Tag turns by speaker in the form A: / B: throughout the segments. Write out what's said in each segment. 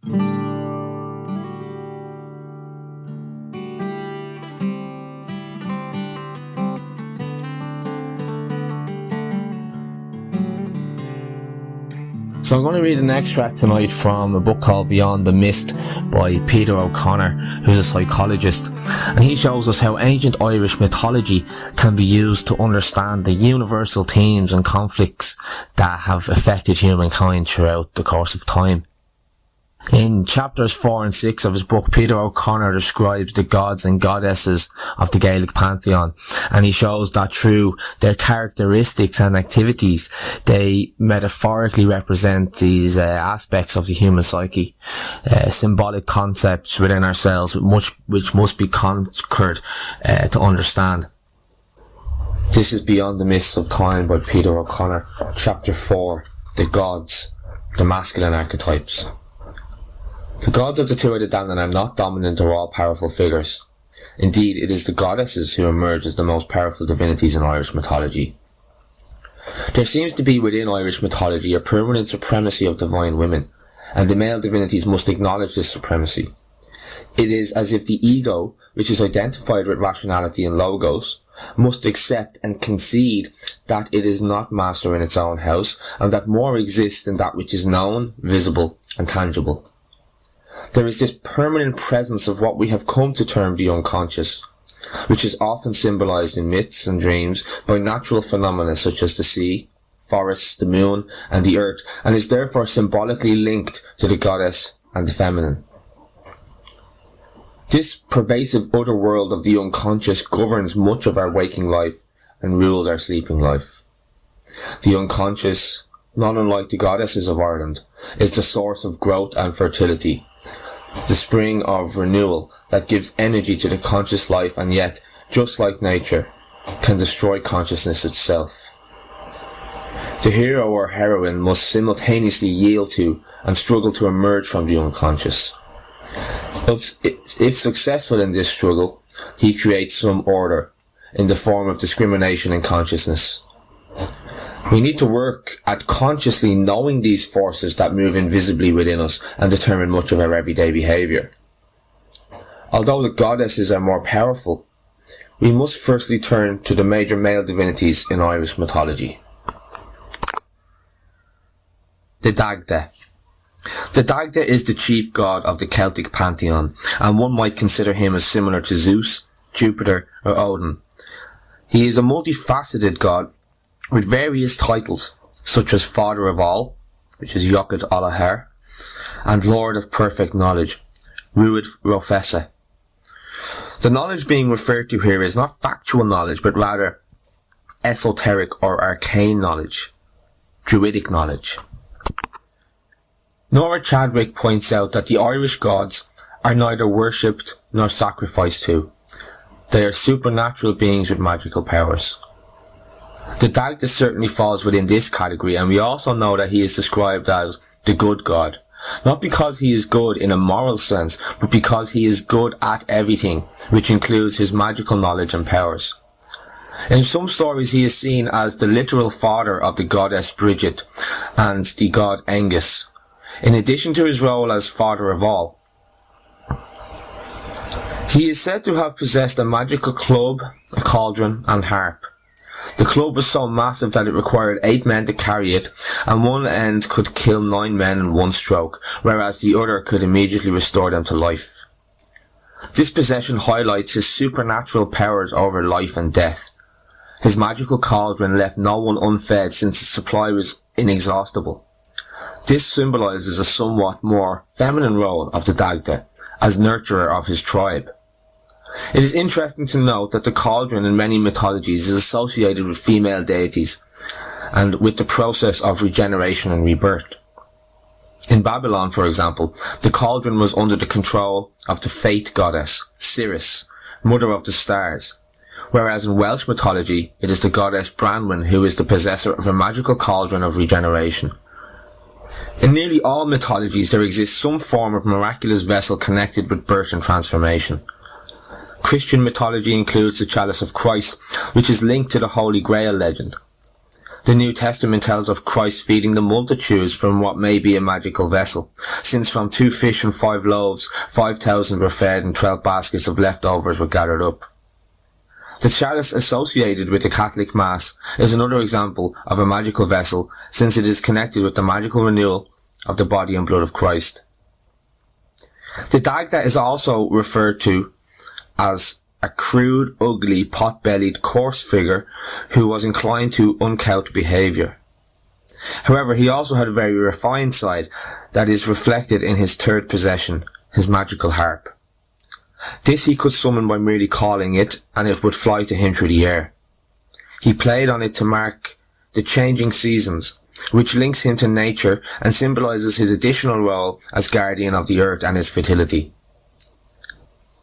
A: So I'm going to read an extract tonight from a book called Beyond the Mist by Peter O'Connor, who's a psychologist, and he shows us how ancient Irish mythology can be used to understand the universal themes and conflicts that have affected humankind throughout the course of time. In chapters 4 and 6 of his book, Peter O'Connor describes the gods and goddesses of the Gaelic pantheon, and he shows that through their characteristics and activities, they metaphorically represent these aspects of the human psyche, symbolic concepts within ourselves which must be conquered to understand. This is Beyond the Mists of Time by Peter O'Connor, chapter 4, The Gods, the Masculine Archetypes. The gods of the Tuatha De Danann are not dominant or all-powerful figures. Indeed, it is the goddesses who emerge as the most powerful divinities in Irish mythology. There seems to be within Irish mythology a permanent supremacy of divine women, and the male divinities must acknowledge this supremacy. It is as if the ego, which is identified with rationality and logos, must accept and concede that it is not master in its own house, and that more exists than that which is known, visible, and tangible. There is this permanent presence of what we have come to term the unconscious, which is often symbolized in myths and dreams by natural phenomena such as the sea, forests, the moon, and the earth, and is therefore symbolically linked to the goddess and the feminine. This pervasive other world of the unconscious governs much of our waking life and rules our sleeping life. The unconscious, not unlike the goddesses of Ireland, is the source of growth and fertility, the spring of renewal that gives energy to the conscious life, and yet, just like nature, can destroy consciousness itself. The hero or heroine must simultaneously yield to and struggle to emerge from the unconscious. If successful in this struggle, he creates some order in the form of discrimination in consciousness. We need to work at consciously knowing these forces that move invisibly within us and determine much of our everyday behaviour. Although the goddesses are more powerful, we must firstly turn to the major male divinities in Irish mythology. The Dagda. The Dagda is the chief god of the Celtic pantheon, and one might consider him as similar to Zeus, Jupiter, or Odin. He is a multifaceted god with various titles, such as Father of All, which is Yochid Alahar, and Lord of Perfect Knowledge, Ruad Rofessa. The knowledge being referred to here is not factual knowledge, but rather esoteric or arcane knowledge, druidic knowledge. Nora Chadwick points out that the Irish gods are neither worshipped nor sacrificed to. They are supernatural beings with magical powers. The Dagda certainly falls within this category, and we also know that he is described as the good god, not because he is good in a moral sense, but because he is good at everything, which includes his magical knowledge and powers. In some stories he is seen as the literal father of the goddess Bridget and the god Angus, in addition to his role as Father of All. He is said to have possessed a magical club, a cauldron, and harp. The club was so massive that it required 8 men to carry it, and one end could kill 9 men in one stroke, whereas the other could immediately restore them to life. This possession highlights his supernatural powers over life and death. His magical cauldron left no one unfed since the supply was inexhaustible. This symbolises a somewhat more feminine role of the Dagda, as nurturer of his tribe. It is interesting to note that the cauldron in many mythologies is associated with female deities, and with the process of regeneration and rebirth. In Babylon, for example, the cauldron was under the control of the fate goddess, Siris, mother of the stars, whereas in Welsh mythology, it is the goddess Branwen who is the possessor of a magical cauldron of regeneration. In nearly all mythologies there exists some form of miraculous vessel connected with birth and transformation. Christian mythology includes the Chalice of Christ, which is linked to the Holy Grail legend. The New Testament tells of Christ feeding the multitudes from what may be a magical vessel, since from 2 fish and 5 loaves, 5,000 were fed and 12 baskets of leftovers were gathered up. The chalice associated with the Catholic Mass is another example of a magical vessel, since it is connected with the magical renewal of the body and blood of Christ. The Dagda is also referred to as a crude, ugly, pot-bellied, coarse figure who was inclined to uncouth behaviour. However, he also had a very refined side that is reflected in his third possession, his magical harp. This he could summon by merely calling it, and it would fly to him through the air. He played on it to mark the changing seasons, which links him to nature and symbolises his additional role as guardian of the earth and its fertility.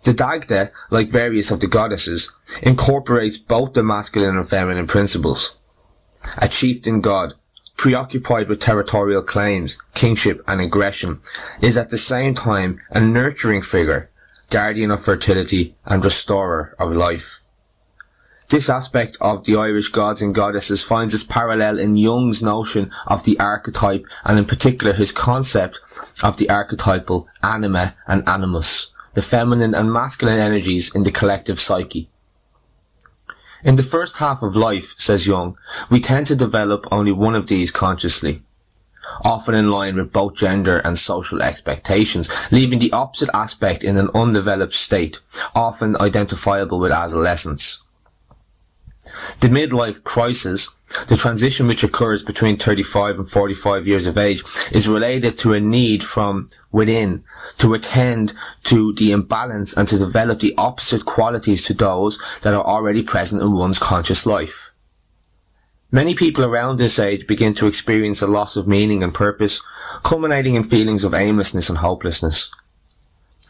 A: The Dagda, like various of the goddesses, incorporates both the masculine and feminine principles. A chieftain god, preoccupied with territorial claims, kingship and aggression, is at the same time a nurturing figure, guardian of fertility and restorer of life. This aspect of the Irish gods and goddesses finds its parallel in Jung's notion of the archetype, and in particular his concept of the archetypal Anima and Animus, the feminine and masculine energies in the collective psyche. In the first half of life, says Jung, we tend to develop only one of these consciously, often in line with both gender and social expectations, leaving the opposite aspect in an undeveloped state, often identifiable with adolescence. The midlife crisis, the transition which occurs between 35 and 45 years of age, is related to a need from within to attend to the imbalance and to develop the opposite qualities to those that are already present in one's conscious life. Many people around this age begin to experience a loss of meaning and purpose, culminating in feelings of aimlessness and hopelessness.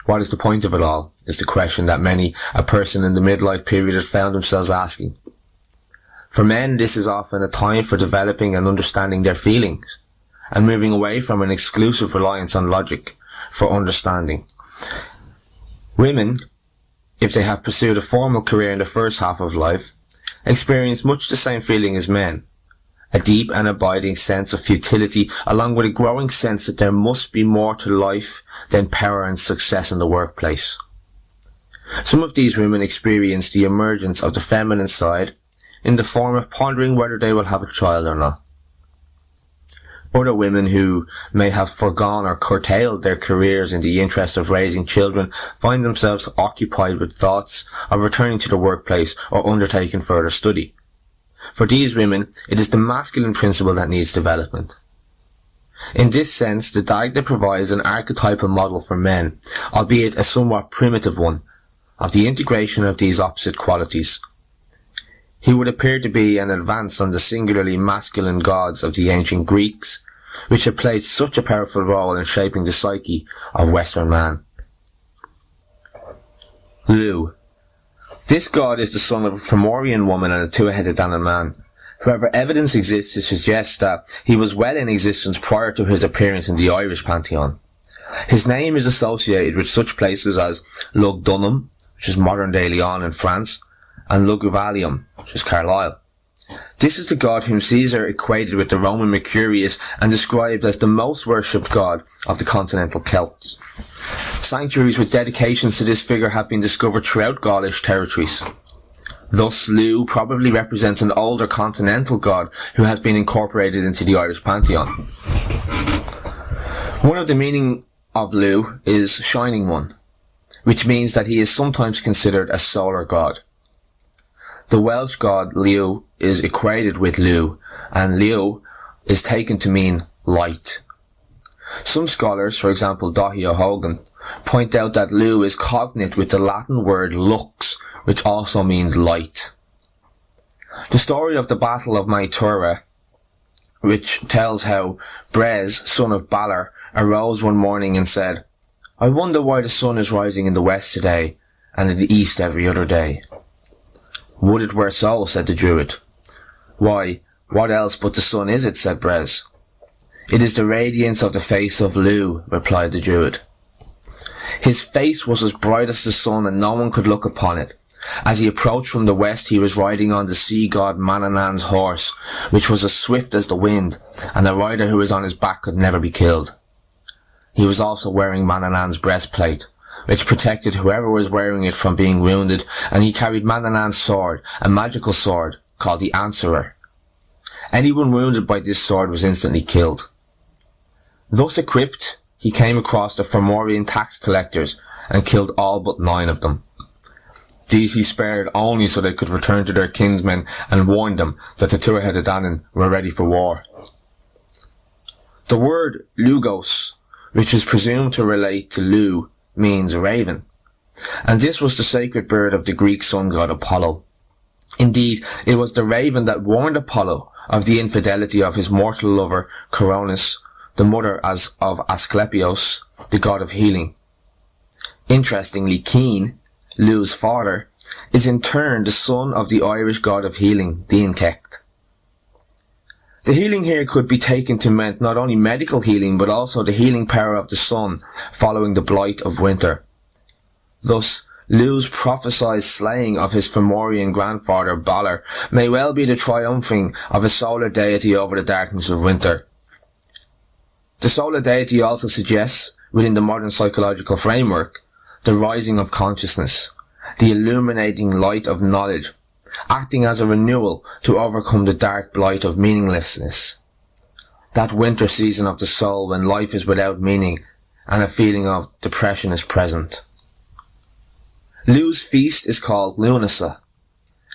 A: What is the point of it all, is the question that many a person in the midlife period has found themselves asking. For men, this is often a time for developing and understanding their feelings, and moving away from an exclusive reliance on logic for understanding. Women, if they have pursued a formal career in the first half of life, experience much the same feeling as men, a deep and abiding sense of futility, along with a growing sense that there must be more to life than power and success in the workplace. Some of these women experience the emergence of the feminine side in the form of pondering whether they will have a child or not. Other women who may have forgone or curtailed their careers in the interest of raising children find themselves occupied with thoughts of returning to the workplace or undertaking further study. For these women, it is the masculine principle that needs development. In this sense, the Dagda provides an archetypal model for men, albeit a somewhat primitive one, of the integration of these opposite qualities. He would appear to be an advance on the singularly masculine gods of the ancient Greeks, which had played such a powerful role in shaping the psyche of Western man. Lu. This god is the son of a Fomorian woman and a two-headed Danann man. However, evidence exists to suggest that he was well in existence prior to his appearance in the Irish pantheon. His name is associated with such places as Lugdunum, which is modern-day Lyon in France, and Luguvalium, which is Carlisle. This is the god whom Caesar equated with the Roman Mercurius and described as the most worshipped god of the continental Celts. Sanctuaries with dedications to this figure have been discovered throughout Gaulish territories. Thus, Lu probably represents an older continental god who has been incorporated into the Irish pantheon. One of the meaning of Lu is Shining One, which means that he is sometimes considered a solar god. The Welsh god Liw is equated with Lu, and Liw is taken to mean light. Some scholars, for example Daithí O'Hogan, point out that Lu is cognate with the Latin word lux, which also means light. The story of the Battle of Maitura, which tells how Brez, son of Balor, arose one morning and said, "I wonder why the sun is rising in the west today, and in the east every other day." "Would it were so," said the Druid. "Why, what else but the sun is it?" said Brez. "It is the radiance of the face of Lu," replied the Druid. His face was as bright as the sun, and no one could look upon it. As he approached from the west, he was riding on the sea god Manannan's horse, which was as swift as the wind, and the rider who was on his back could never be killed. He was also wearing Manannan's breastplate, which protected whoever was wearing it from being wounded, and he carried Manannan's sword, a magical sword called the Answerer. Anyone wounded by this sword was instantly killed. Thus equipped, he came across the Fomorian tax collectors and killed all but 9 of them. These he spared only so they could return to their kinsmen and warn them that the Tuatha Dé Danann were ready for war. The word Lugos, which is presumed to relate to Lu, means raven, and this was the sacred bird of the Greek sun god Apollo. Indeed, it was the raven that warned Apollo of the infidelity of his mortal lover Coronis, the mother of Asclepios, the god of healing. Interestingly, Keen, Lu's father, is in turn the son of the Irish god of healing, Dín Cecht. The healing here could be taken to mean not only medical healing, but also the healing power of the sun following the blight of winter. Thus, Lu's prophesied slaying of his Fomorian grandfather Balor may well be the triumphing of a solar deity over the darkness of winter. The solar deity also suggests, within the modern psychological framework, the rising of consciousness, the illuminating light of knowledge, acting as a renewal to overcome the dark blight of meaninglessness. That winter season of the soul when life is without meaning and a feeling of depression is present. Lu's feast is called Lunasa,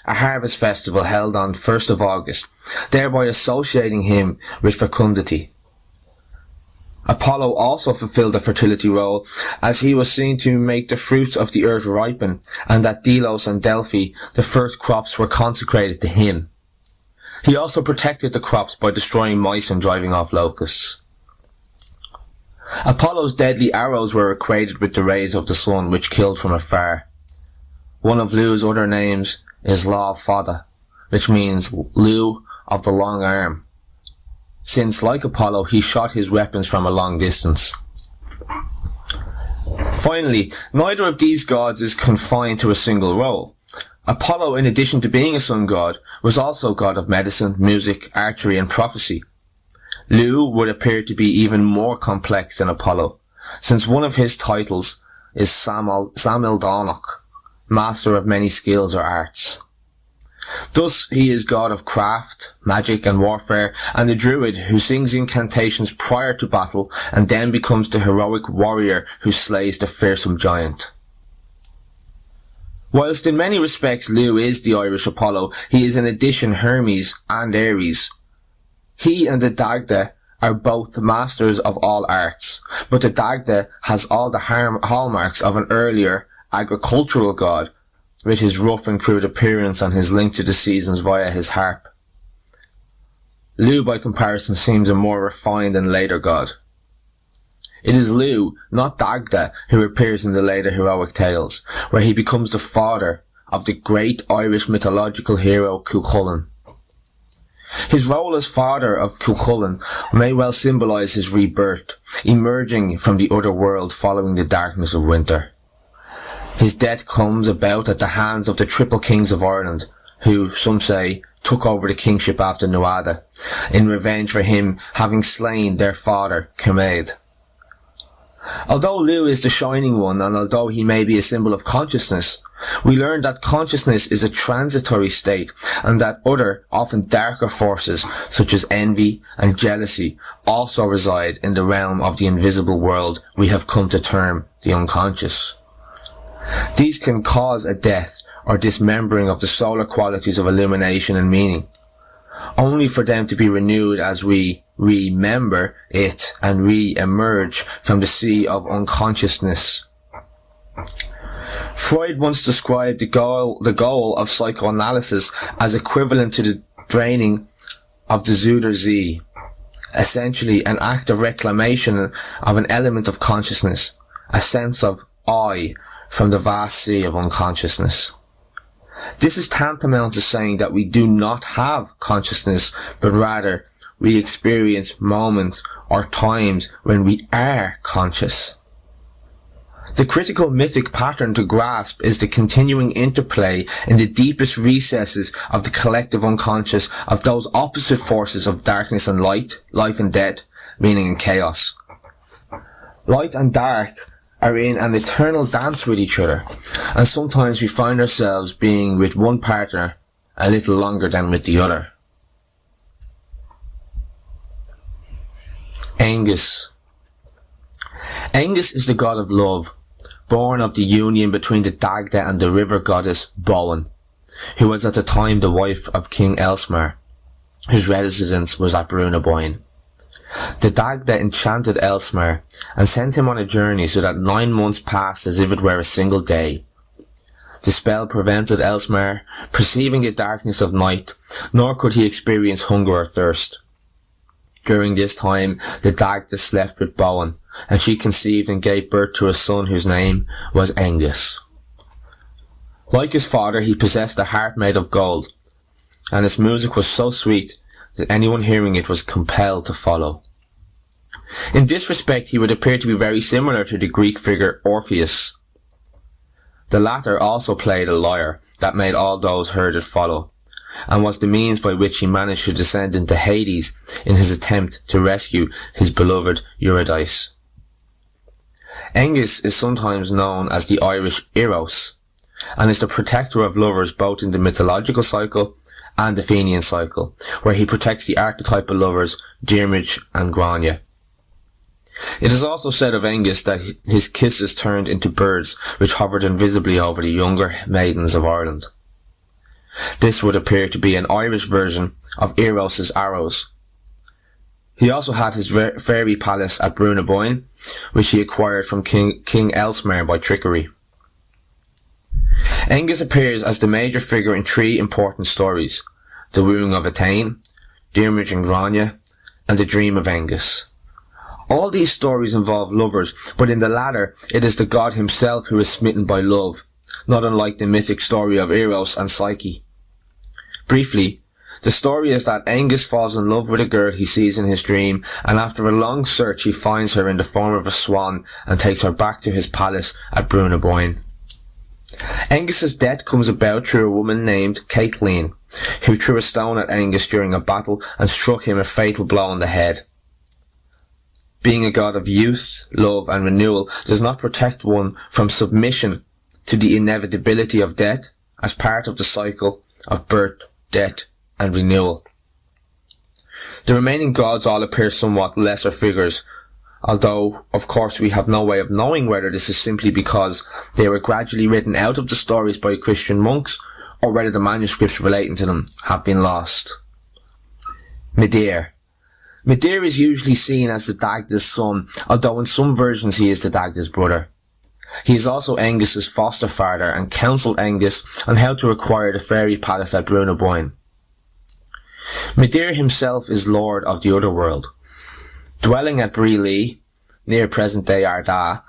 A: a harvest festival held on 1st of August, thereby associating him with fecundity. Apollo also fulfilled a fertility role, as he was seen to make the fruits of the earth ripen, and at Delos and Delphi the first crops were consecrated to him. He also protected the crops by destroying mice and driving off locusts. Apollo's deadly arrows were equated with the rays of the sun, which killed from afar. One of Lu's other names is Lá Fada, which means Lu of the long arm, since, like Apollo, he shot his weapons from a long distance. Finally, neither of these gods is confined to a single role. Apollo, in addition to being a sun god, was also god of medicine, music, archery and prophecy. Lu would appear to be even more complex than Apollo, since one of his titles is Samil Dánach, master of many skills or arts. Thus, he is god of craft, magic and warfare, and a druid who sings incantations prior to battle and then becomes the heroic warrior who slays the fearsome giant. Whilst in many respects Lu is the Irish Apollo, he is in addition Hermes and Ares. He and the Dagda are both masters of all arts, but the Dagda has all the hallmarks of an earlier agricultural god, with his rough and crude appearance and his link to the seasons via his harp. Lu, by comparison, seems a more refined and later god. It is Lu, not Dagda, who appears in the later heroic tales, where he becomes the father of the great Irish mythological hero Cuchulainn. His role as father of Cuchulainn may well symbolise his rebirth, emerging from the other world following the darkness of winter. His death comes about at the hands of the triple kings of Ireland, who, some say, took over the kingship after Nuada, in revenge for him having slain their father, Kermaid. Although Lu is the shining one, and although he may be a symbol of consciousness, we learn that consciousness is a transitory state, and that other, often darker forces, such as envy and jealousy, also reside in the realm of the invisible world we have come to term the unconscious. These can cause a death or dismembering of the solar qualities of illumination and meaning, only for them to be renewed as we remember it and re-emerge from the sea of unconsciousness. Freud once described the goal of psychoanalysis as equivalent to the draining of the Zuder Z, essentially an act of reclamation of an element of consciousness, a sense of I, from the vast sea of unconsciousness. This is tantamount to saying that we do not have consciousness, but rather we experience moments or times when we are conscious. The critical mythic pattern to grasp is the continuing interplay in the deepest recesses of the collective unconscious of those opposite forces of darkness and light, life and death, meaning and chaos. Light and dark are in an eternal dance with each other, and sometimes we find ourselves being with one partner a little longer than with the other. Angus. Angus is the god of love, born of the union between the Dagda and the river goddess Bowen, who was at the time the wife of King Elsmer, whose residence was at Brunaboyne. The Dagda enchanted Elsmer and sent him on a journey so that 9 months passed as if it were a single day. The spell prevented Elsmer perceiving the darkness of night, nor could he experience hunger or thirst. During this time, the Dagda slept with Bowen, and she conceived and gave birth to a son whose name was Angus. Like his father, he possessed a heart made of gold, and his music was so sweet that anyone hearing it was compelled to follow. In this respect, he would appear to be very similar to the Greek figure Orpheus. The latter also played a lyre that made all those heard it follow, and was the means by which he managed to descend into Hades in his attempt to rescue his beloved Eurydice. Angus is sometimes known as the Irish Eros, and is the protector of lovers both in the mythological cycle and the Fenian cycle, where he protects the archetypal lovers Diarmuid and Grania. It is also said of Angus that his kisses turned into birds which hovered invisibly over the younger maidens of Ireland. This would appear to be an Irish version of Eros's arrows. He also had his fairy palace at Brunaboyne, which he acquired from King Elsmer by trickery. Angus appears as the major figure in 3 important stories: the wooing of Etain, Diarmuid and Grania, and the dream of Angus. All these stories involve lovers, but in the latter it is the god himself who is smitten by love, not unlike the mythic story of Eros and Psyche. Briefly, the story is that Angus falls in love with a girl he sees in his dream, and after a long search he finds her in the form of a swan and takes her back to his palace at Brunaboyne. Angus's death comes about through a woman named Caitlin, who threw a stone at Angus during a battle and struck him a fatal blow on the head. Being a god of youth, love and renewal does not protect one from submission to the inevitability of death as part of the cycle of birth, death and renewal. The remaining gods all appear somewhat lesser figures, although of course we have no way of knowing whether this is simply because they were gradually written out of the stories by Christian monks, or whether the manuscripts relating to them have been lost. Midlife. Midlife is usually seen as the Dagda's son, although in some versions he is the Dagda's brother. He is also Angus's foster father and counselled Angus on how to acquire the fairy palace at Brunaboyne. Midlife himself is lord of the otherworld, dwelling at Brehon, near present-day Ardagh,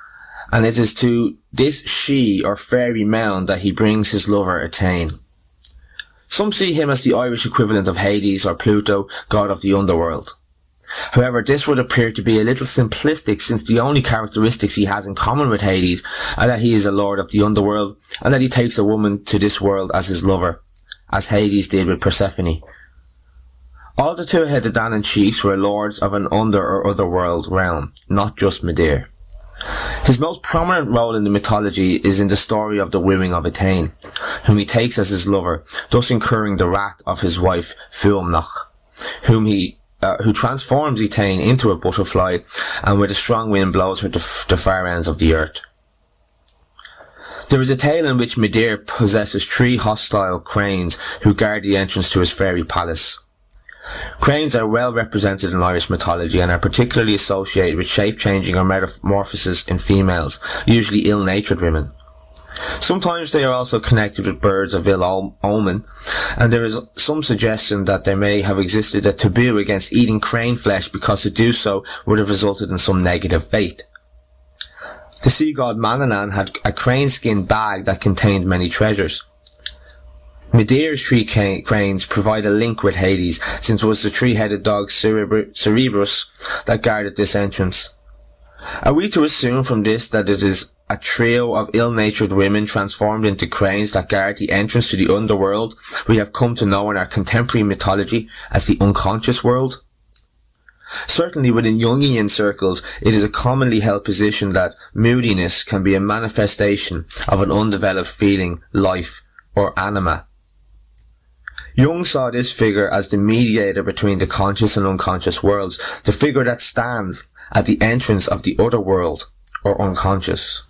A: and it is to this she or fairy mound that he brings his lover Etain. Some see him as the Irish equivalent of Hades or Pluto, god of the underworld. However, this would appear to be a little simplistic, since the only characteristics he has in common with Hades are that he is a lord of the underworld and that he takes a woman to this world as his lover, as Hades did with Persephone. All the two-headed Danan chiefs were lords of an under or otherworld realm, not just Midlife. His most prominent role in the mythology is in the story of the wooing of Etain, whom he takes as his lover, thus incurring the wrath of his wife Fuamnach, who transforms Etain into a butterfly and with a strong wind blows her to the far ends of the earth. There is a tale in which Midlife possesses 3 hostile cranes who guard the entrance to his fairy palace. Cranes are well represented in Irish mythology and are particularly associated with shape-changing or metamorphosis in females, usually ill-natured women. Sometimes they are also connected with birds of ill omen, and there is some suggestion that there may have existed a taboo against eating crane flesh because to do so would have resulted in some negative fate. The sea god Manannán had a crane skin bag that contained many treasures. Midlife's 3 cranes provide a link with Hades, since it was the 3-headed dog Cerberus that guarded this entrance. Are we to assume from this that it is a trio of ill-natured women transformed into cranes that guard the entrance to the underworld we have come to know in our contemporary mythology as the unconscious world? Certainly within Jungian circles, it is a commonly held position that moodiness can be a manifestation of an undeveloped feeling, life, or anima. Jung saw this figure as the mediator between the conscious and unconscious worlds, the figure that stands at the entrance of the other world, or unconscious.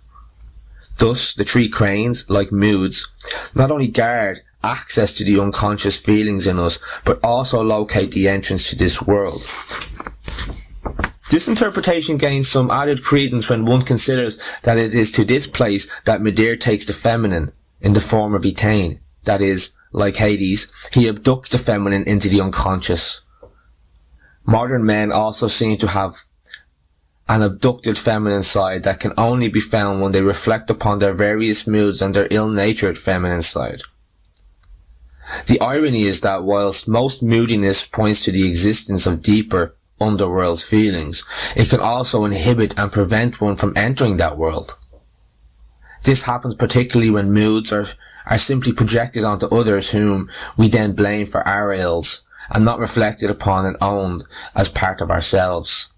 A: Thus, the three cranes, like moods, not only guard access to the unconscious feelings in us, but also locate the entrance to this world. This interpretation gains some added credence when one considers that it is to this place that Midir takes the feminine in the form of Etain, that is, like Hades, he abducts the feminine into the unconscious. Modern men also seem to have an abducted feminine side that can only be found when they reflect upon their various moods and their ill-natured feminine side. The irony is that whilst most moodiness points to the existence of deeper underworld feelings, it can also inhibit and prevent one from entering that world. This happens particularly when moods are simply projected onto others whom we then blame for our ills, and not reflected upon and owned as part of ourselves.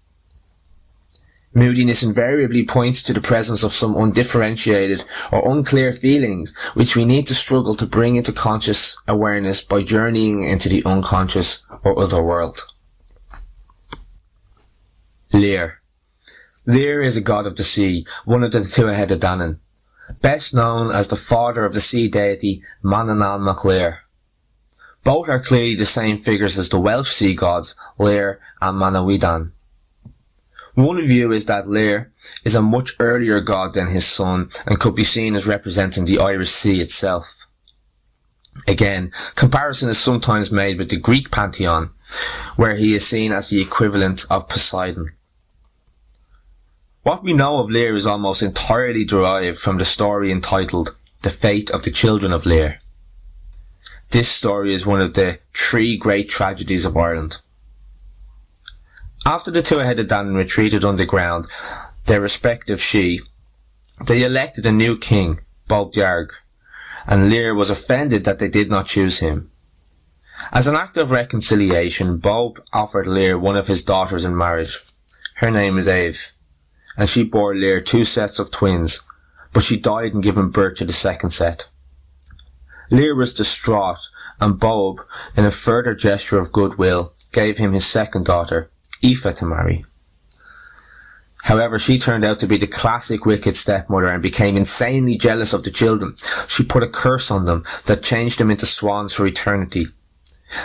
A: Moodiness invariably points to the presence of some undifferentiated or unclear feelings which we need to struggle to bring into conscious awareness by journeying into the unconscious or other world. Lear. Lear is a god of the sea, one of the two-headed Danann, best known as the father of the sea deity Manannán mac Lir. Both are clearly the same figures as the Welsh sea gods Lear and Manawydan. One view is that Lear is a much earlier god than his son and could be seen as representing the Irish Sea itself. Again, comparison is sometimes made with the Greek pantheon, where he is seen as the equivalent of Poseidon. What we know of Lear is almost entirely derived from the story entitled The Fate of the Children of Lear. This story is one of the three great tragedies of Ireland. After the two-headed Danann retreated underground, their respective Sídhe, they elected a new king, Bob Dearg, and Lear was offended that they did not choose him. As an act of reconciliation, Bob offered Lear one of his daughters in marriage. Her name is Eve, and she bore Lear 2 sets of twins, but she died in giving birth to the second set. Lear was distraught, and Bob, in a further gesture of goodwill, gave him his second daughter, Aoife, to marry. However, she turned out to be the classic wicked stepmother and became insanely jealous of the children. She put a curse on them that changed them into swans for eternity.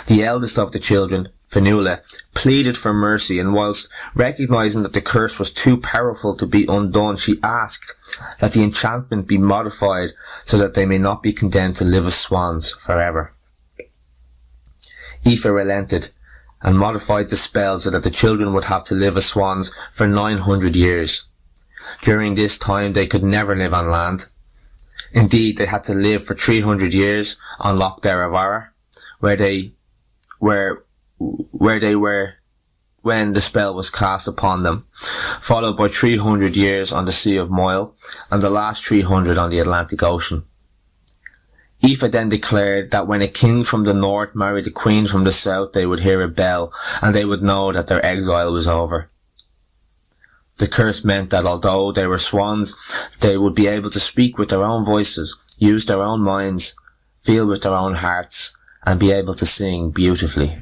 A: The eldest of the children, Fionnuala, pleaded for mercy, and whilst recognising that the curse was too powerful to be undone, she asked that the enchantment be modified so that they may not be condemned to live as swans forever. Aoife relented and modified the spell so that the children would have to live as swans for 900 years. During this time they could never live on land. Indeed, they had to live for 300 years on Loch Derrivara, where they were when the spell was cast upon them, followed by 300 years on the Sea of Moyle, and the last 300 on the Atlantic Ocean. Aoife then declared that when a king from the north married a queen from the south, they would hear a bell, and they would know that their exile was over. The curse meant that although they were swans, they would be able to speak with their own voices, use their own minds, feel with their own hearts, and be able to sing beautifully.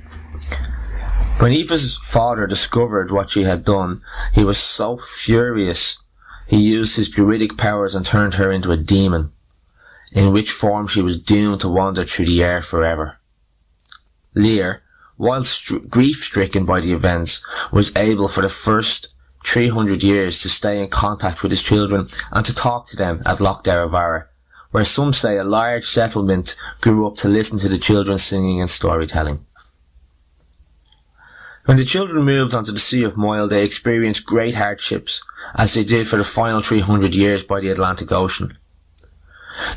A: When Aoife's father discovered what she had done, he was so furious, he used his druidic powers and turned her into a demon, in which form she was doomed to wander through the air forever. Lear, while grief-stricken by the events, was able for the first 300 years to stay in contact with his children and to talk to them at Loch Derrivara, where some say a large settlement grew up to listen to the children singing and storytelling. When the children moved onto the Sea of Moyle, they experienced great hardships, as they did for the final 300 years by the Atlantic Ocean.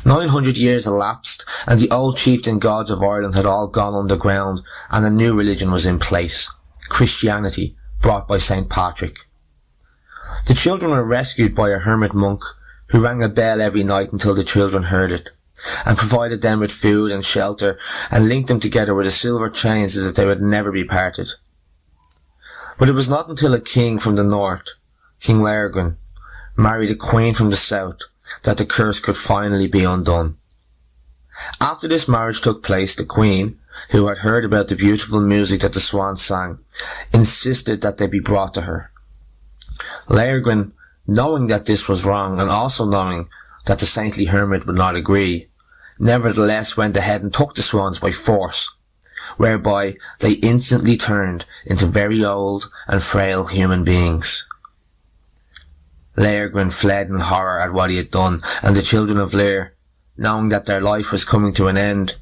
A: 900 years elapsed, and the old chieftain gods of Ireland had all gone underground, and a new religion was in place, Christianity, brought by St. Patrick. The children were rescued by a hermit monk who rang a bell every night until the children heard it, and provided them with food and shelter, and linked them together with a silver chain so that they would never be parted. But it was not until a king from the north, King Lear, married a queen from the south, that the curse could finally be undone. After this marriage took place, the queen, who had heard about the beautiful music that the swans sang, insisted that they be brought to her. Lear, knowing that this was wrong, and also knowing that the saintly hermit would not agree, nevertheless went ahead and took the swans by force, whereby they instantly turned into very old and frail human beings. Lear fled in horror at what he had done, and the children of Lear, knowing that their life was coming to an end,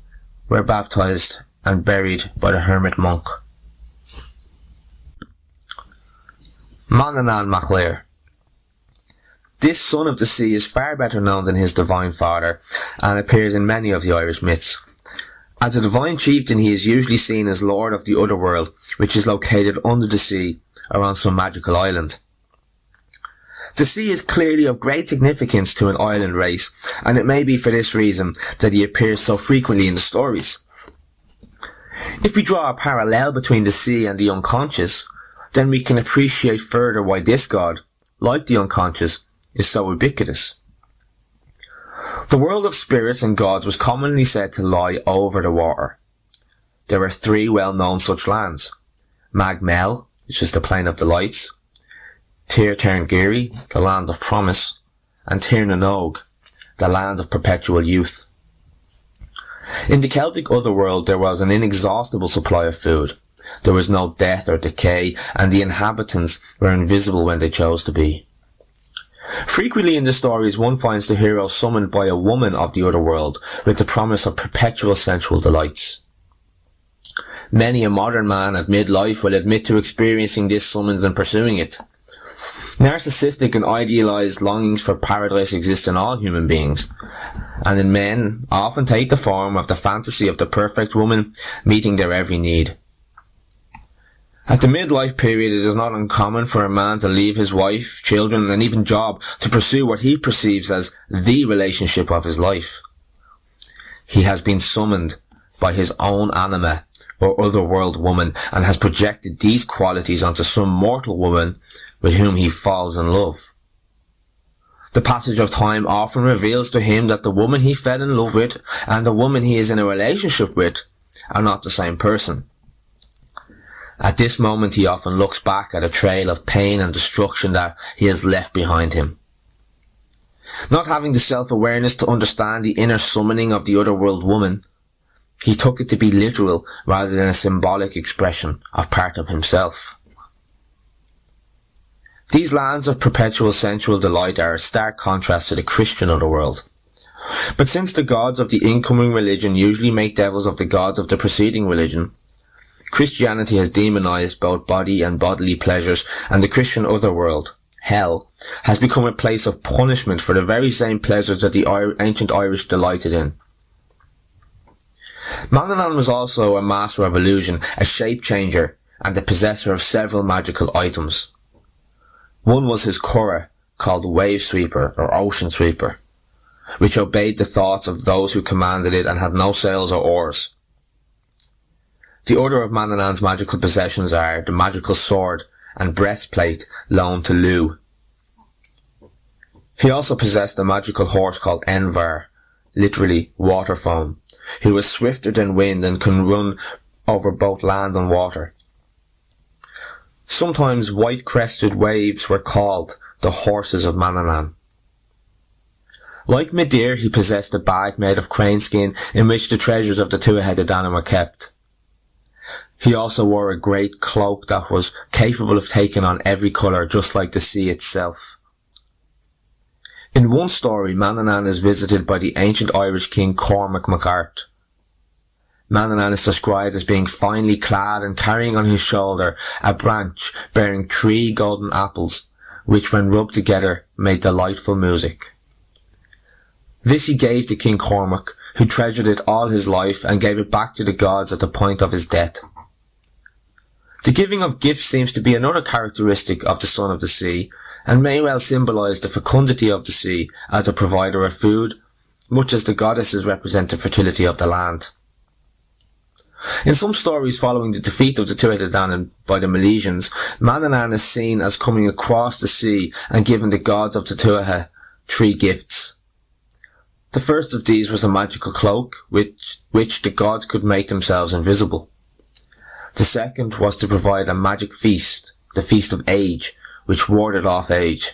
A: were baptized and buried by the hermit monk. Manannán mac Lir. This son of the sea is far better known than his divine father, and appears in many of the Irish myths. As a divine chieftain, he is usually seen as lord of the Otherworld, which is located under the sea or on some magical island. The sea is clearly of great significance to an island race, and it may be for this reason that he appears so frequently in the stories. If we draw a parallel between the sea and the unconscious, then we can appreciate further why this god, like the unconscious, is so ubiquitous. The world of spirits and gods was commonly said to lie over the water. There are three well-known such lands: Mag Mell, which is the Plain of Delights; Tir Tairn Giri, the Land of Promise; and Tir na Nog, the Land of Perpetual Youth. In the Celtic Otherworld there was an inexhaustible supply of food. There was no death or decay, and the inhabitants were invisible when they chose to be. Frequently in the stories one finds the hero summoned by a woman of the Otherworld with the promise of perpetual sensual delights. Many a modern man at midlife will admit to experiencing this summons and pursuing it. Narcissistic and idealized longings for paradise exist in all human beings, and in men often take the form of the fantasy of the perfect woman meeting their every need. At the midlife period, it is not uncommon for a man to leave his wife, children, and even job to pursue what he perceives as the relationship of his life. He has been summoned by his own Anima, or otherworld woman, and has projected these qualities onto some mortal woman with whom he falls in love. The passage of time often reveals to him that the woman he fell in love with and the woman he is in a relationship with are not the same person. At this moment he often looks back at a trail of pain and destruction that he has left behind him. Not having the self-awareness to understand the inner summoning of the otherworld woman, he took it to be literal rather than a symbolic expression of part of himself. These lands of perpetual sensual delight are a stark contrast to the Christian otherworld. But since the gods of the incoming religion usually make devils of the gods of the preceding religion, Christianity has demonized both body and bodily pleasures, and the Christian otherworld, hell, has become a place of punishment for the very same pleasures that the ancient Irish delighted in. Manannán was also a master of illusion, a shape changer, and the possessor of several magical items. One was his curragh, called Wave Sweeper or Ocean Sweeper, which obeyed the thoughts of those who commanded it and had no sails or oars. The other of Manannán's magical possessions are the magical sword and breastplate loaned to Lugh. He also possessed a magical horse called Envar, literally water foam, who is swifter than wind and can run over both land and water. Sometimes white-crested waves were called the horses of Manannán. Like Midir, he possessed a bag made of crane skin in which the treasures of the two-headed Anima were kept. He also wore a great cloak that was capable of taking on every colour, just like the sea itself. In one story, Manannán is visited by the ancient Irish king Cormac MacArt. Manannán is described as being finely clad and carrying on his shoulder a branch bearing 3 golden apples, which when rubbed together made delightful music. This he gave to King Cormac, who treasured it all his life and gave it back to the gods at the point of his death. The giving of gifts seems to be another characteristic of the Son of the Sea, and may well symbolise the fecundity of the sea as a provider of food, much as the goddesses represent the fertility of the land. In some stories following the defeat of the Tuatha Dé Danann by the Milesians, Manannán is seen as coming across the sea and giving the gods of the Tuatha 3 gifts. The first of these was a magical cloak, which the gods could make themselves invisible. The second was to provide a magic feast, the Feast of Age, which warded off age.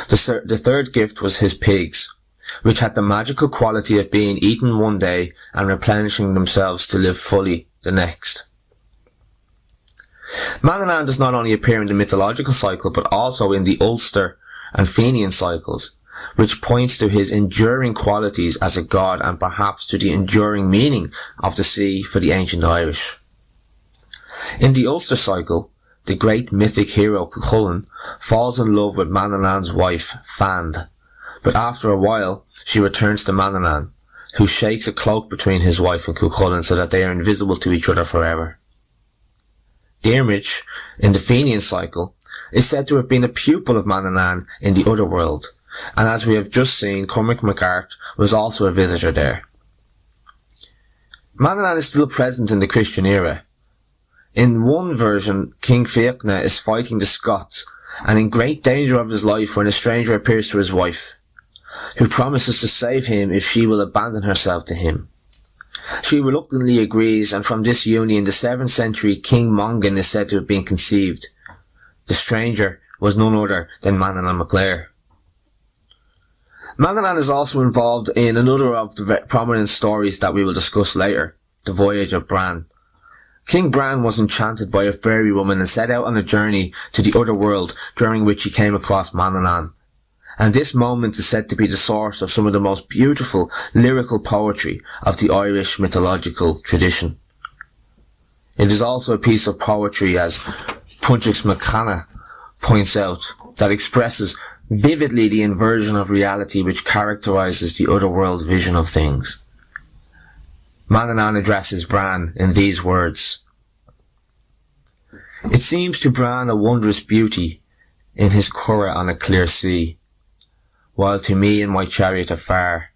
A: The third gift was his pigs, which had the magical quality of being eaten one day and replenishing themselves to live fully the next. Manannán does not only appear in the mythological cycle but also in the Ulster and Fenian cycles, which points to his enduring qualities as a god and perhaps to the enduring meaning of the sea for the ancient Irish. In the Ulster Cycle, the great mythic hero Cuchulainn falls in love with Manannán's wife, Fand, but after a while she returns to Manannán, who shakes a cloak between his wife and Cuchulainn so that they are invisible to each other forever. Diarmid, in the Fenian cycle, is said to have been a pupil of Manannán in the Otherworld, and as we have just seen, Cormac MacArt was also a visitor there. Manannán is still present in the Christian era. In one version, King Fiachna is fighting the Scots and in great danger of his life when a stranger appears to his wife, who promises to save him if she will abandon herself to him. She reluctantly agrees, and from this union the 7th century King Mongan is said to have been conceived. The stranger was none other than Manannán mac Lir. Manannán is also involved in another of the prominent stories that we will discuss later, the Voyage of Bran. King Bran was enchanted by a fairy woman and set out on a journey to the other world, during which he came across Manannán. And this moment is said to be the source of some of the most beautiful lyrical poetry of the Irish mythological tradition. It is also a piece of poetry, as Punchix McCanna points out, that expresses vividly the inversion of reality which characterises the otherworld vision of things. Manannán addresses Bran in these words: "It seems to Bran a wondrous beauty in his curragh on a clear sea, while to me in my chariot afar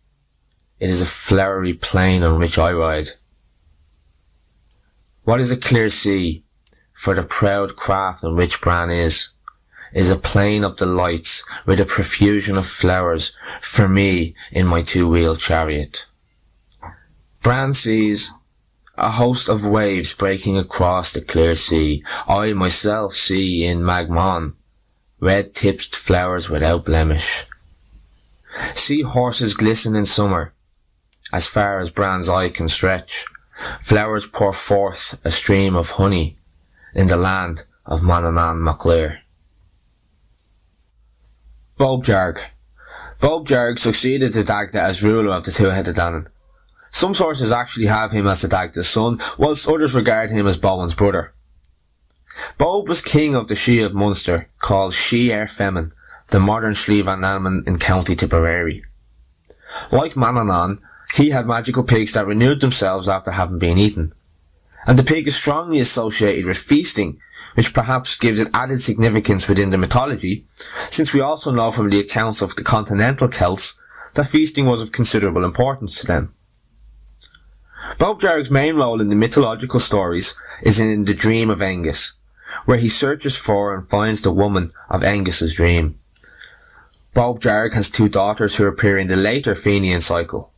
A: it is a flowery plain on which I ride. What is a clear sea? For the proud craft on which Bran is a plain of delights with a profusion of flowers for me in my 2-wheeled chariot. Bran sees a host of waves breaking across the clear sea. I myself see in Magmon red-tipped flowers without blemish. See horses glisten in summer, as far as Bran's eye can stretch. Flowers pour forth a stream of honey in the land of Manannán mac Lir." Boabjarg. Boabjarg succeeded to Dagda as ruler of the Tuatha Dé Danann. Some sources actually have him as the Dagda's son, whilst others regard him as Bowen's brother. Boab was king of the Shí of Munster, called Shí Femin, the modern Slieve an Naman in County Tipperary. Like Manannán, he had magical pigs that renewed themselves after having been eaten. And the pig is strongly associated with feasting, which perhaps gives it added significance within the mythology, since we also know from the accounts of the continental Celts that feasting was of considerable importance to them. Boabjarg's main role in the mythological stories is in the dream of Angus, where he searches for and finds the woman of Angus's dream. Boabjarg has 2 daughters who appear in the later Fenian cycle.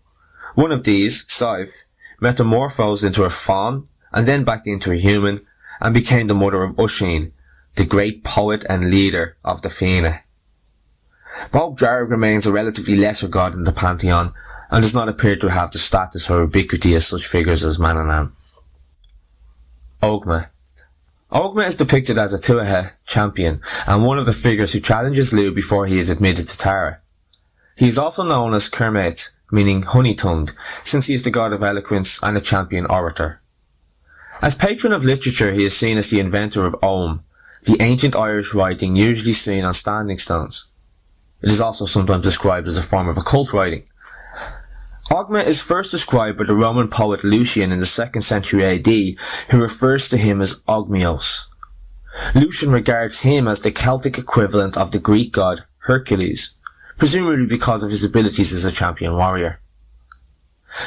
A: One of these, Sive, metamorphosed into a fawn and then back into a human, and became the mother of Uiscin, the great poet and leader of the Fianna. Boabjarg remains a relatively lesser god in the pantheon, and does not appear to have the status or ubiquity as such figures as Manannán. Ogma. Ogma is depicted as a Tuatha champion, and one of the figures who challenges Lugh before he is admitted to Tara. He is also known as Kermait, meaning honey-tongued, since he is the god of eloquence and a champion orator. As patron of literature, he is seen as the inventor of Ogham, the ancient Irish writing usually seen on standing stones. It is also sometimes described as a form of occult writing. Ogma is first described by the Roman poet Lucian in the 2nd century AD, who refers to him as Ogmios. Lucian regards him as the Celtic equivalent of the Greek god Hercules, presumably because of his abilities as a champion warrior.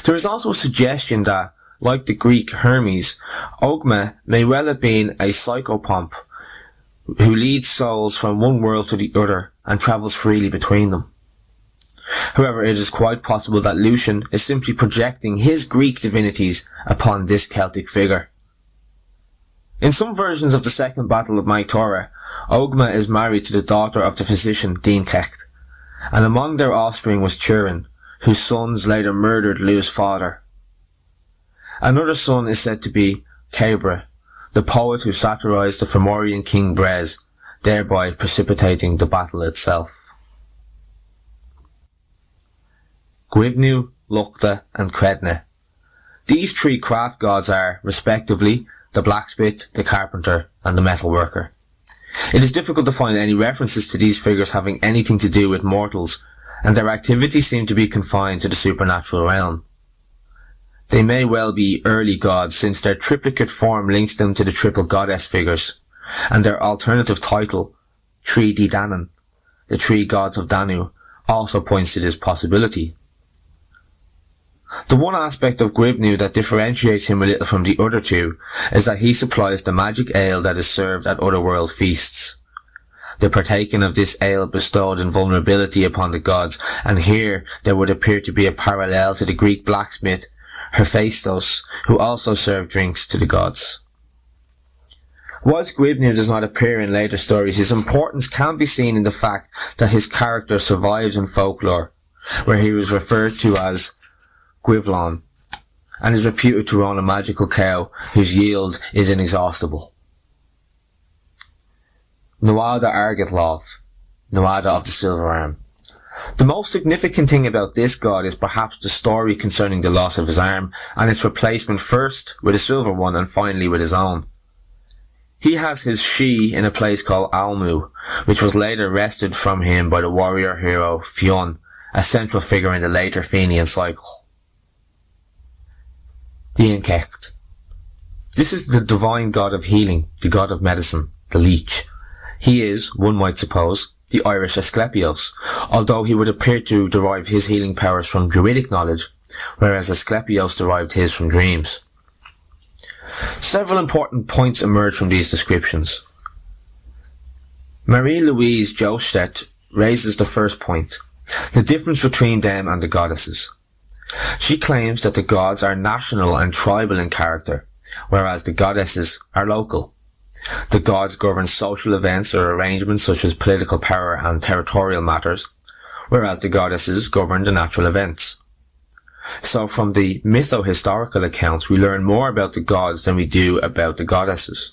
A: There is also a suggestion that, like the Greek Hermes, Ogma may well have been a psychopomp who leads souls from one world to the other and travels freely between them. However, it is quite possible that Lucian is simply projecting his Greek divinities upon this Celtic figure. In some versions of the Second Battle of Magtora, Ogma is married to the daughter of the physician Dincecht, and among their offspring was Turin, whose sons later murdered Lu's father. Another son is said to be Cabre, the poet who satirized the Fomorian king Brez, thereby precipitating the battle itself. Gwibnu, Lukta and Credne. These three craft gods are, respectively, the blacksmith, the carpenter and the metalworker. It is difficult to find any references to these figures having anything to do with mortals, and their activities seem to be confined to the supernatural realm. They may well be early gods, since their triplicate form links them to the triple goddess figures, and their alternative title, Tri Di Danan, the three gods of Danu, also points to this possibility. The one aspect of Gwibnu that differentiates him a little from the other two is that he supplies the magic ale that is served at otherworld feasts. The partaking of this ale bestowed invulnerability upon the gods, and here there would appear to be a parallel to the Greek blacksmith Hephaestus, who also served drinks to the gods. Whilst Gwibnu does not appear in later stories, his importance can be seen in the fact that his character survives in folklore, where he was referred to as Gwivlon, and is reputed to own a magical cow whose yield is inexhaustible. Nuada Argetlov, Nuada of the Silver Arm. The most significant thing about this god is perhaps the story concerning the loss of his arm and its replacement, first with a silver one and finally with his own. He has his she in a place called Almu, which was later wrested from him by the warrior hero Fionn, a central figure in the later Fenian cycle. The Dincecht. This is the divine god of healing, the god of medicine, the leech. He is, one might suppose, the Irish Asclepios, although he would appear to derive his healing powers from druidic knowledge, whereas Asclepios derived his from dreams. Several important points emerge from these descriptions. Marie-Louise Jostedt raises the first point, the difference between them and the goddesses. She claims that the gods are national and tribal in character, whereas the goddesses are local. The gods govern social events or arrangements such as political power and territorial matters, whereas the goddesses govern the natural events. So from the mytho-historical accounts we learn more about the gods than we do about the goddesses.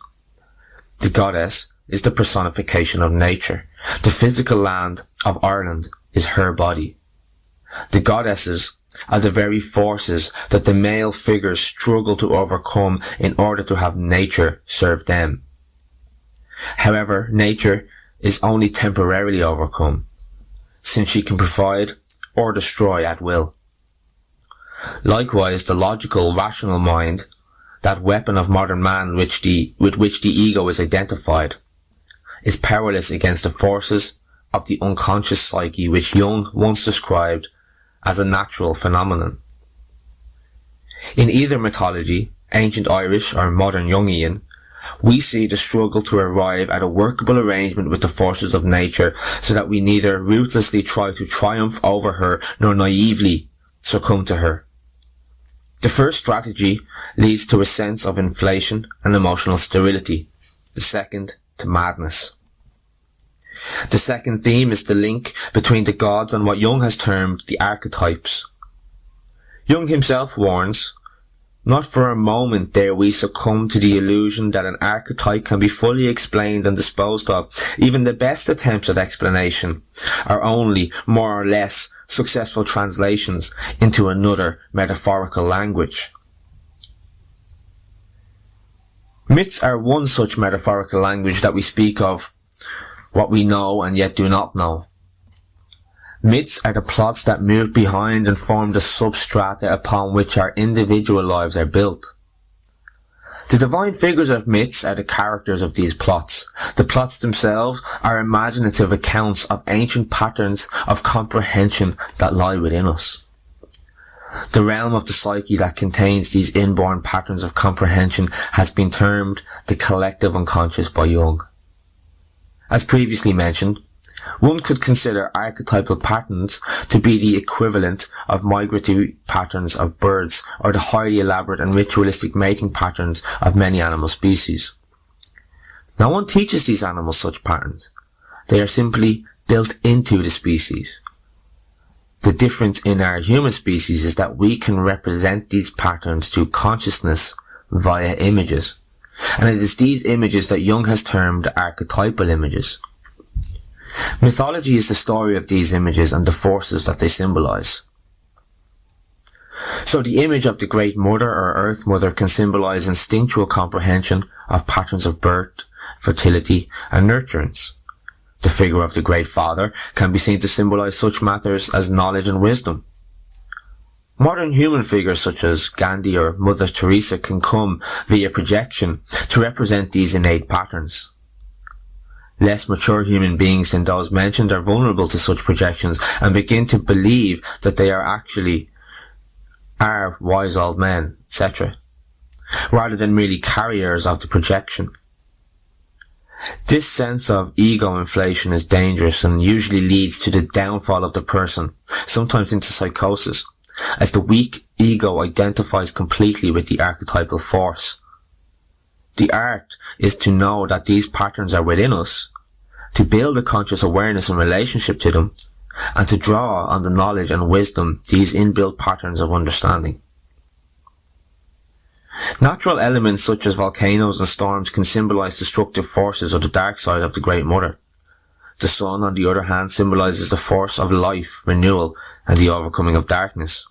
A: The goddess is the personification of nature. The physical land of Ireland is her body. The goddesses are the very forces that the male figures struggle to overcome in order to have nature serve them. However, nature is only temporarily overcome, since she can provide or destroy at will. Likewise, the logical, rational mind, that weapon of modern man with which the ego is identified, is powerless against the forces of the unconscious psyche which Jung once described as a natural phenomenon. In either mythology, ancient Irish or modern Jungian, we see the struggle to arrive at a workable arrangement with the forces of nature so that we neither ruthlessly try to triumph over her nor naively succumb to her. The first strategy leads to a sense of inflation and emotional sterility, the second to madness. The second theme is the link between the gods and what Jung has termed the archetypes. Jung himself warns, "Not for a moment dare we succumb to the illusion that an archetype can be fully explained and disposed of. Even the best attempts at explanation are only, more or less, successful translations into another metaphorical language." Myths are one such metaphorical language that we speak of, what we know and yet do not know. Myths are the plots that move behind and form the substrata upon which our individual lives are built. The divine figures of myths are the characters of these plots. The plots themselves are imaginative accounts of ancient patterns of comprehension that lie within us. The realm of the psyche that contains these inborn patterns of comprehension has been termed the collective unconscious by Jung. As previously mentioned, one could consider archetypal patterns to be the equivalent of migratory patterns of birds or the highly elaborate and ritualistic mating patterns of many animal species. No one teaches these animals such patterns. They are simply built into the species. The difference in our human species is that we can represent these patterns to consciousness via images, and it is these images that Jung has termed archetypal images. Mythology is the story of these images and the forces that they symbolize. So the image of the Great Mother or Earth Mother can symbolize instinctual comprehension of patterns of birth, fertility, and nurturance. The figure of the Great Father can be seen to symbolize such matters as knowledge and wisdom. Modern human figures such as Gandhi or Mother Teresa can come via projection to represent these innate patterns. Less mature human beings than those mentioned are vulnerable to such projections and begin to believe that they are actually wise old men, etc., rather than merely carriers of the projection. This sense of ego inflation is dangerous and usually leads to the downfall of the person, sometimes into psychosis, as the weak ego identifies completely with the archetypal force. The art is to know that these patterns are within us, to build a conscious awareness in relationship to them, and to draw on the knowledge and wisdom these inbuilt patterns of understanding. Natural elements such as volcanoes and storms can symbolize destructive forces of the dark side of the Great Mother. The sun, on the other hand, symbolizes the force of life, renewal, and the overcoming of darkness.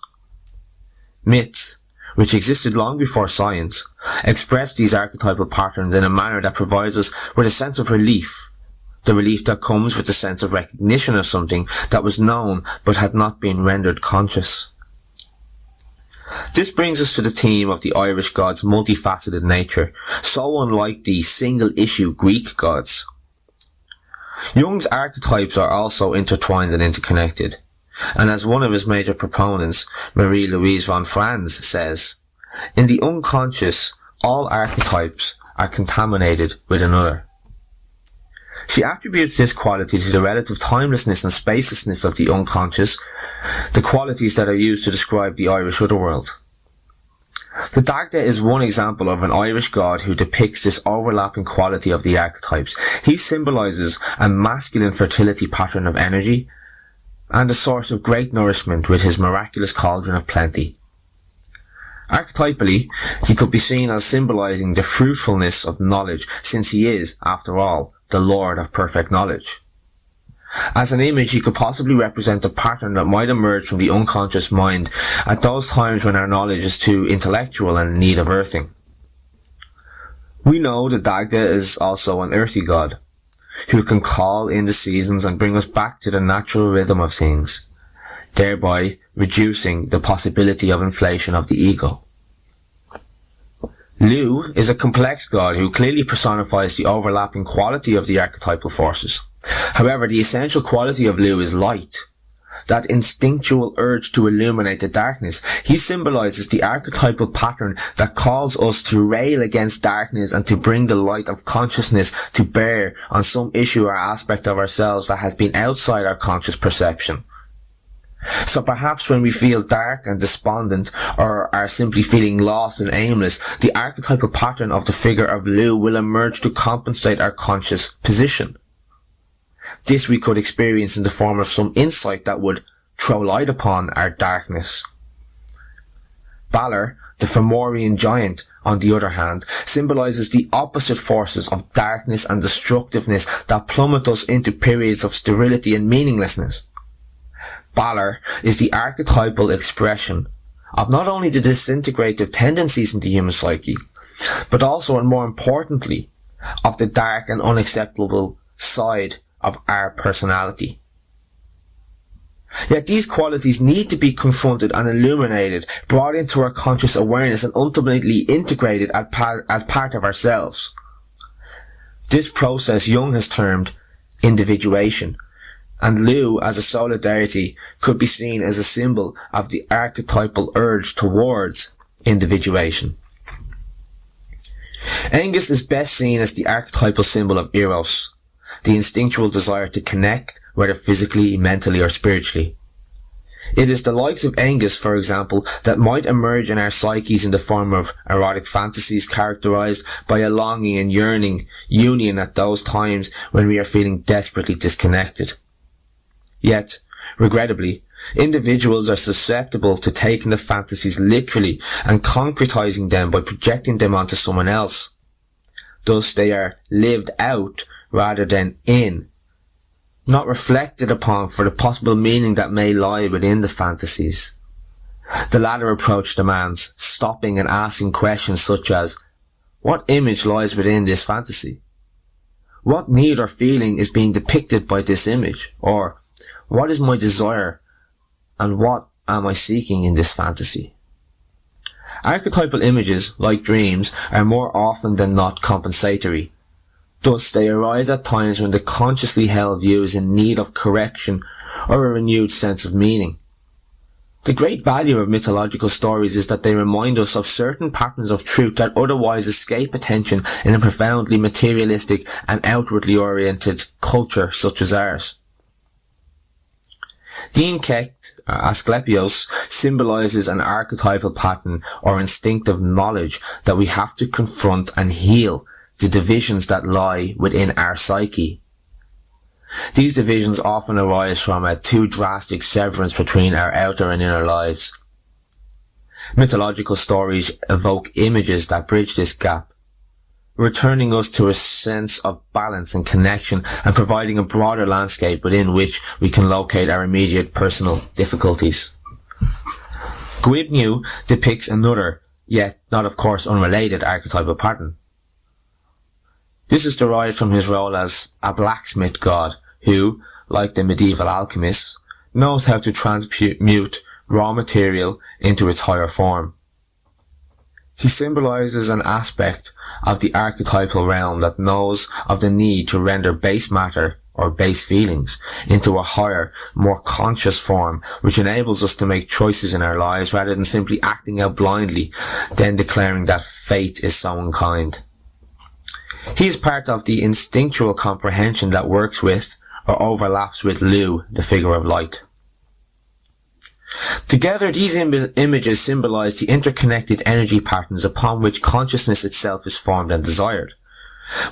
A: Myths, which existed long before science, express these archetypal patterns in a manner that provides us with a sense of relief, the relief that comes with the sense of recognition of something that was known but had not been rendered conscious. This brings us to the theme of the Irish gods' multifaceted nature, so unlike the single-issue Greek gods. Jung's archetypes are also intertwined and interconnected, and as one of his major proponents, Marie-Louise von Franz, says, in the unconscious, all archetypes are contaminated with another. She attributes this quality to the relative timelessness and spacelessness of the unconscious, the qualities that are used to describe the Irish otherworld. The Dagda is one example of an Irish god who depicts this overlapping quality of the archetypes. He symbolises a masculine fertility pattern of energy and a source of great nourishment with his miraculous cauldron of plenty. Archetypally, he could be seen as symbolising the fruitfulness of knowledge, since he is, after all, the Lord of perfect knowledge. As an image, he could possibly represent a pattern that might emerge from the unconscious mind at those times when our knowledge is too intellectual and in need of earthing. We know the Dagda is also an earthy god, who can call in the seasons and bring us back to the natural rhythm of things, thereby reducing the possibility of inflation of the ego. Lu is a complex god who clearly personifies the overlapping quality of the archetypal forces. However, the essential quality of Lu is light, that instinctual urge to illuminate the darkness. He symbolizes the archetypal pattern that calls us to rail against darkness and to bring the light of consciousness to bear on some issue or aspect of ourselves that has been outside our conscious perception. So perhaps when we feel dark and despondent, or are simply feeling lost and aimless, the archetypal pattern of the figure of Lu will emerge to compensate our conscious position. This we could experience in the form of some insight that would throw light upon our darkness. Balor, the Fomorian giant, on the other hand, symbolises the opposite forces of darkness and destructiveness that plummet us into periods of sterility and meaninglessness. Balor is the archetypal expression of not only the disintegrative tendencies in the human psyche, but also, and more importantly, of the dark and unacceptable side of our personality. Yet these qualities need to be confronted and illuminated, brought into our conscious awareness and ultimately integrated as part of ourselves. This process Jung has termed individuation, and Lu as a solidarity could be seen as a symbol of the archetypal urge towards individuation. Angus is best seen as the archetypal symbol of Eros, the instinctual desire to connect, whether physically, mentally or spiritually. It is the likes of Angus, for example, that might emerge in our psyches in the form of erotic fantasies characterized by a longing and yearning union at those times when we are feeling desperately disconnected. Yet, regrettably, individuals are susceptible to taking the fantasies literally and concretizing them by projecting them onto someone else. Thus they are lived out rather than in, not reflected upon for the possible meaning that may lie within the fantasies. The latter approach demands stopping and asking questions such as, what image lies within this fantasy? What need or feeling is being depicted by this image? Or, what is my desire and what am I seeking in this fantasy? Archetypal images, like dreams, are more often than not compensatory. Thus, they arise at times when the consciously held view is in need of correction or a renewed sense of meaning. The great value of mythological stories is that they remind us of certain patterns of truth that otherwise escape attention in a profoundly materialistic and outwardly oriented culture such as ours. The Inkecht, Asclepios, symbolizes an archetypal pattern or instinctive knowledge that we have to confront and heal the divisions that lie within our psyche. These divisions often arise from a too drastic severance between our outer and inner lives. Mythological stories evoke images that bridge this gap, returning us to a sense of balance and connection and providing a broader landscape within which we can locate our immediate personal difficulties. Gwibnu depicts another, yet not of course unrelated, archetypal pattern. This is derived from his role as a blacksmith god who, like the medieval alchemists, knows how to transmute raw material into its higher form. He symbolizes an aspect of the archetypal realm that knows of the need to render base matter or base feelings into a higher, more conscious form, which enables us to make choices in our lives rather than simply acting out blindly, then declaring that fate is so unkind. He is part of the instinctual comprehension that works with or overlaps with Lu, the figure of light. Together, these images symbolize the interconnected energy patterns upon which consciousness itself is formed and desired.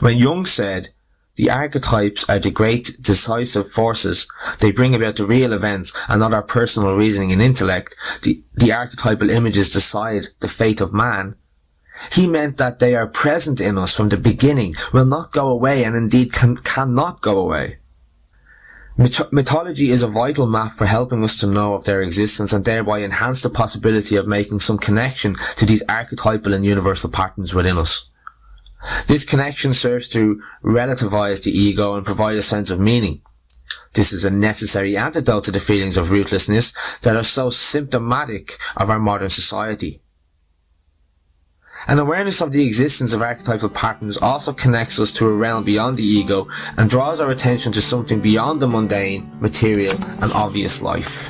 A: When Jung said, the archetypes are the great decisive forces, they bring about the real events and not our personal reasoning and intellect, the archetypal images decide the fate of man, he meant that they are present in us from the beginning, will not go away, and indeed cannot go away. Mythology is a vital map for helping us to know of their existence and thereby enhance the possibility of making some connection to these archetypal and universal patterns within us. This connection serves to relativize the ego and provide a sense of meaning. This is a necessary antidote to the feelings of ruthlessness that are so symptomatic of our modern society. An awareness of the existence of archetypal patterns also connects us to a realm beyond the ego and draws our attention to something beyond the mundane, material and obvious life.